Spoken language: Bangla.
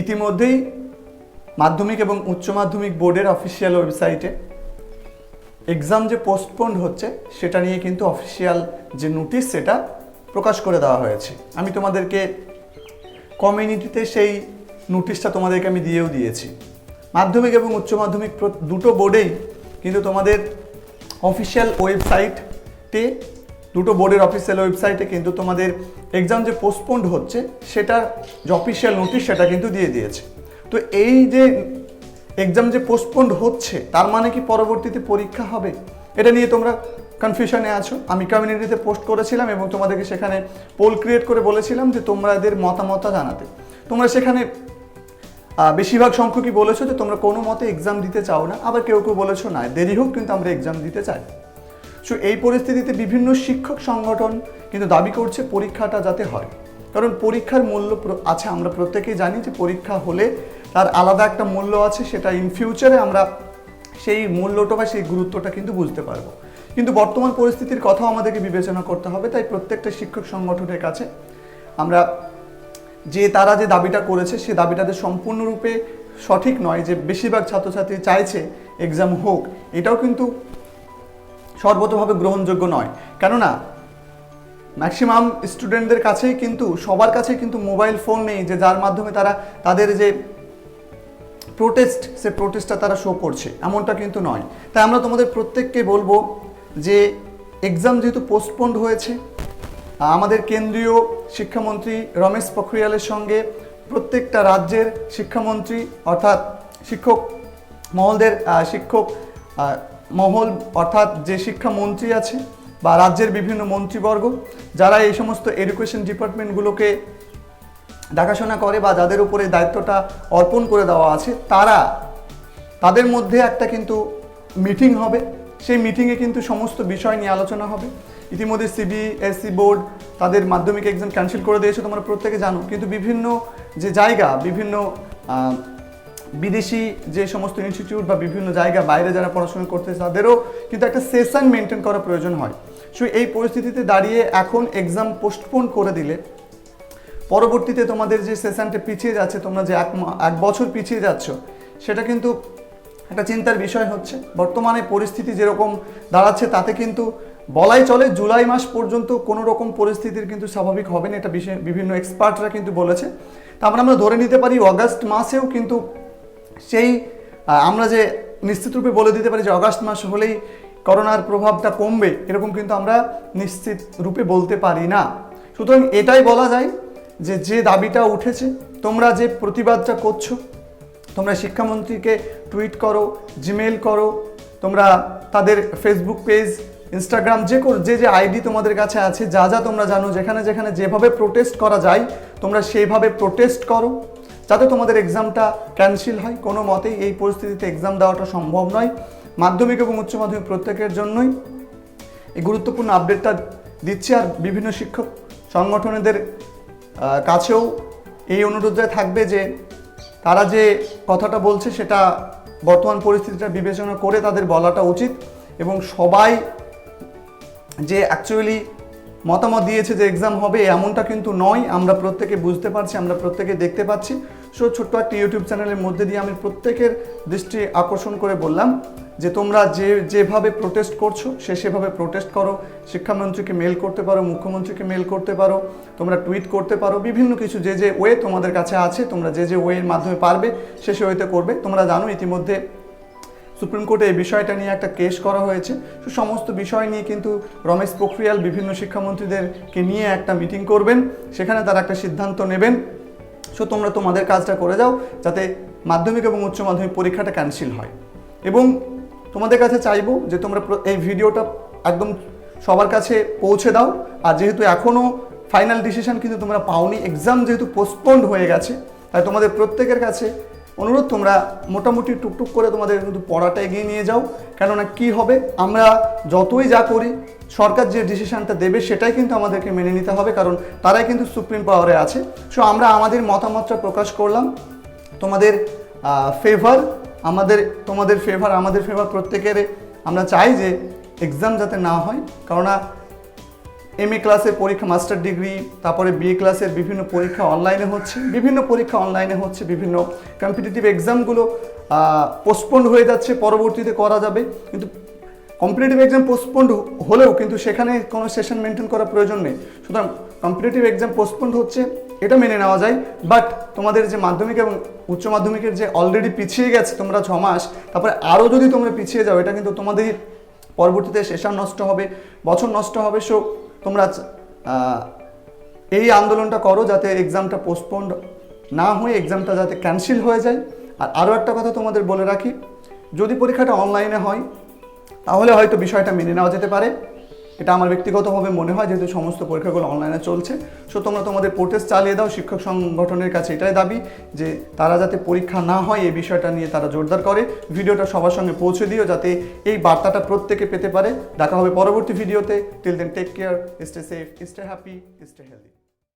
ইতিমধ্যেই মাধ্যমিক এবং উচ্চ মাধ্যমিক বোর্ডের অফিসিয়াল ওয়েবসাইটে এক্সাম যে পোস্টপোন্ড হচ্ছে সেটা নিয়ে কিন্তু অফিসিয়াল যে নোটিশ সেটা প্রকাশ করে দেওয়া হয়েছে। আমি তোমাদেরকে কমিউনিটিতে সেই নোটিশটা তোমাদেরকে আমি দিয়েও দিয়েছি। মাধ্যমিক এবং উচ্চ মাধ্যমিক দুটো বোর্ডেই কিন্তু তোমাদের অফিসিয়াল ওয়েবসাইটে দুটো বোর্ডের অফিসিয়াল ওয়েবসাইটে কিন্তু তোমাদের এক্সাম যে পোস্টপোন্ড হচ্ছে সেটার যে অফিসিয়াল নোটিশ সেটা কিন্তু দিয়ে দিয়েছে। তো এই যে এক্সাম যে পোস্টপোন্ড হচ্ছে তার মানে কি পরবর্তীতে পরীক্ষা হবে, এটা নিয়ে তোমরা কনফিউশনে আছো। আমি কমিউনিটিতে পোস্ট করেছিলাম এবং তোমাদেরকে সেখানে পোল ক্রিয়েট করে বলেছিলাম যে তোমাদের মতামত জানাতে। তোমরা সেখানে বেশিরভাগ সংখ্যকই বলেছো যে তোমরা কোনো মতে এক্সাম দিতে চাও না, আবার কেউ কেউ বলেছো না দেরি হোক কিন্তু আমরা এক্সাম দিতে চাই। সো এই পরিস্থিতিতে বিভিন্ন শিক্ষক সংগঠন কিন্তু দাবি করছে পরীক্ষাটা যাতে হয়, কারণ পরীক্ষার মূল্য আছে। আমরা প্রত্যেকেই জানি যে পরীক্ষা হলে তার আলাদা একটা মূল্য আছে, সেটা ইন ফিউচারে আমরা সেই মূল্যটা বা সেই গুরুত্বটা কিন্তু বুঝতে পারবো। কিন্তু বর্তমান পরিস্থিতির কথাও আমাদেরকে বিবেচনা করতে হবে। তাই প্রত্যেকটা শিক্ষক সংগঠনের কাছে আমরা তারা যে দাবিটা করেছে সে দাবিটাতে সম্পূর্ণরূপে সঠিক নয়, যে বেশিরভাগ ছাত্রছাত্রী চাইছে এক্সাম হোক, এটাও কিন্তু সর্বতভাবে গ্রহণযোগ্য নয়। কেননা ম্যাক্সিমাম স্টুডেন্টদের কাছেই কিন্তু সবার কাছেই কিন্তু মোবাইল ফোন নেই, যে যার মাধ্যমে তারা তাদের যে প্রোটেস্ট সে প্রোটেস্টটা তারা শো করছে, এমনটা কিন্তু নয়। তাই আমরা তোমাদের প্রত্যেককে বলবো যে এক্সাম যেহেতু পোস্টপোন্ড হয়েছে, আমাদের কেন্দ্রীয় শিক্ষামন্ত্রী রমেশ পোখরিয়ালের সঙ্গে প্রত্যেকটা রাজ্যের শিক্ষামন্ত্রী অর্থাৎ শিক্ষক মহল অর্থাৎ যে শিক্ষামন্ত্রী আছে বা রাজ্যের বিভিন্ন মন্ত্রীবর্গ যারা এই সমস্ত এডুকেশন ডিপার্টমেন্টগুলোকে দেখাশোনা করে বা যাদের উপরে দায়িত্বটা অর্পণ করে দেওয়া আছে, তাদের মধ্যে একটা কিন্তু মিটিং হবে। সেই মিটিংয়ে কিন্তু সমস্ত বিষয় নিয়ে আলোচনা হবে। ইতিমধ্যে সিবিএসই বোর্ড তাদের মাধ্যমিক এক্সাম ক্যান্সেল করে দিয়েছে, তোমরা প্রত্যেকে জানো। কিন্তু বিভিন্ন যে জায়গা, বিভিন্ন বিদেশি যে সমস্ত ইনস্টিটিউট বা বিভিন্ন জায়গা বাইরে যারা পড়াশোনা করতেছে তাদেরও কিন্তু একটা সেশন মেনটেন করা প্রয়োজন হয়। সো এই পরিস্থিতিতে দাঁড়িয়ে এখন এক্সাম পোস্টপোন করে দিলে পরবর্তীতে তোমাদের যে সেশনটা পিছিয়ে যাচ্ছে, তোমরা যে এক বছর পিছিয়ে যাচ্ছ, সেটা কিন্তু একটা চিন্তার বিষয় হচ্ছে। বর্তমানে পরিস্থিতি যেরকম দাঁড়াচ্ছে তাতে কিন্তু বলাই চলে জুলাই মাস পর্যন্ত কোনো রকম পরিস্থিতির কিন্তু স্বাভাবিক হবে না, এটা বিভিন্ন এক্সপার্টরা কিন্তু বলেছে। তারপরে আমরা ধরে নিতে পারি অগাস্ট মাসেও কিন্তু সেই আমরা যে নিশ্চিত রূপে বলে দিতে পারি যে অগাস্ট মাস হলেই করোনার প্রভাবটা কমবে, এরকম কিন্তু আমরা নিশ্চিত রূপে বলতে পারি না। সুতরাং এটাই বলা যায় যে দাবিটা উঠেছে, তোমরা যে প্রতিবাদটা করছো, তোমরা শিক্ষামন্ত্রীকে টুইট করো, জিমেল করো, তোমরা তাদের ফেসবুক পেজ, ইনস্টাগ্রাম যে আইডি তোমাদের কাছে আছে, যা তোমরা জানো, যেখানে যেভাবে প্রোটেস্ট করা যায় তোমরা সেইভাবে প্রোটেস্ট করো, যাতে তোমাদের এক্সামটা ক্যান্সেল হয়। কোনো মতেই এই পরিস্থিতিতে এক্সাম দেওয়াটা সম্ভব নয়। মাধ্যমিক এবং উচ্চ মাধ্যমিক প্রত্যেকের জন্যই এই গুরুত্বপূর্ণ আপডেটটা দিচ্ছি। আর বিভিন্ন শিক্ষক সংগঠনেদের কাছেও এই অনুরোধটা থাকবে যে তারা যে কথাটা বলছে সেটা বর্তমান পরিস্থিতিটা বিবেচনা করে তাদের বলাটা উচিত। এবং সবাই যে অ্যাকচুয়ালি মতামত দিয়েছে যে এক্সাম হবে এমনটা কিন্তু নয়, আমরা প্রত্যেকে বুঝতে পারছি, আমরা প্রত্যেকে দেখতে পাচ্ছি। সো ছোট্ট একটা ইউটিউব চ্যানেলের মধ্যে দিয়ে আমি প্রত্যেকের দৃষ্টি আকর্ষণ করে বললাম যে তোমরা যেভাবে প্রোটেস্ট করছো সেভাবে প্রোটেস্ট করো। শিক্ষামন্ত্রীকে মেল করতে পারো, মুখ্যমন্ত্রীকে মেল করতে পারো, তোমরা টুইট করতে পারো, বিভিন্ন কিছু যে ওয়ে তোমাদের কাছে আছে তোমরা যে ওয়ের মাধ্যমে পারবে সে ওয়েতে করবে। তোমরা জানো ইতিমধ্যে সুপ্রিম কোর্টে এই বিষয়টা নিয়ে একটা কেস করা হয়েছে। তো সমস্ত বিষয় নিয়ে কিন্তু রমেশ পোখরিয়াল বিভিন্ন শিক্ষামন্ত্রীদেরকে নিয়ে একটা মিটিং করবেন, সেখানে তারা একটা সিদ্ধান্ত নেবেন। সো তোমরা তোমাদের কাজটা করে যাও যাতে মাধ্যমিক এবং উচ্চ মাধ্যমিক পরীক্ষাটা ক্যান্সেল হয়। এবং তোমাদের কাছে চাইবো যে তোমরা এই ভিডিওটা একদম সবার কাছে পৌঁছে দাও। আর যেহেতু এখনও ফাইনাল ডিসিশন কিন্তু তোমরা পাওনি, এক্সাম যেহেতু পোস্টপোন্ড হয়ে গেছে, তাই তোমাদের প্রত্যেকের কাছে অনুরোধ তোমরা মোটামুটি টুকটুক করে তোমাদের কিন্তু পড়াটা এগিয়ে নিয়ে যাও। কেননা কি হবে, আমরা যতই যা করি সরকার যে ডিসিশনটা দেবে সেটাই কিন্তু আমাদেরকে মেনে নিতে হবে, কারণ তারাই কিন্তু সুপ্রিম পাওয়ারে আছে। সো আমরা আমাদের মতামতটা প্রকাশ করলাম, তোমাদের ফেভার আমাদের ফেভার প্রত্যেকের আমরা চাই যে এক্সাম যাতে না হয়। কেননা MA ক্লাসের পরীক্ষা, মাস্টার ডিগ্রি, তারপরে BA ক্লাসের বিভিন্ন পরীক্ষা অনলাইনে হচ্ছে, বিভিন্ন কম্পিটিটিভ এক্সামগুলো পোস্টপন্ড হয়ে যাচ্ছে, পরবর্তীতে করা যাবে। কিন্তু কম্পিটিটিভ এক্সাম পোস্টপন্ড হলেও কিন্তু সেখানে কোনো সেশন মেনটেন করার প্রয়োজন নেই। সুতরাং কম্পিটিটিভ এক্সাম পোস্টপন্ড হচ্ছে, এটা মেনে নেওয়া যায়। বাট তোমাদের যে মাধ্যমিক এবং উচ্চ মাধ্যমিকের যে অলরেডি পিছিয়ে গেছে তোমরা 6 মাস, তারপরে আরও যদি তোমরা পিছিয়ে যাও, এটা কিন্তু তোমাদের পরবর্তীতে সেশন নষ্ট হবে, বছর নষ্ট হবে। সো তোমরা এই আন্দোলনটা করো যাতে এক্সামটা পোস্টপন্ড না হয়ে এক্সামটা যাতে ক্যান্সেল হয়ে যায়। আর আরও একটা কথা তোমাদের বলে রাখি, যদি পরীক্ষাটা অনলাইনে হয় তাহলে হয়তো বিষয়টা মেনে নেওয়া যেতে পারে। এটা আমার ব্যক্তিগতভাবে মনে হয়, যেহেতু সমস্ত পরীক্ষাগুলো অনলাইনে চলছে। সো তোমরা তোমাদের প্রোটেস্ট চালিয়ে দাও। শিক্ষক সংগঠনের কাছে এটাই দাবি যে তারা যাতে পরীক্ষা না হয় এই বিষয়টা নিয়ে তারা জোরদার করে। ভিডিওটা সবার সঙ্গে পৌঁছে দিও যাতে এই বার্তাটা প্রত্যেকে পেতে পারে। দেখা হবে পরবর্তী ভিডিওতে। Till then take care, stay safe, stay happy, stay healthy.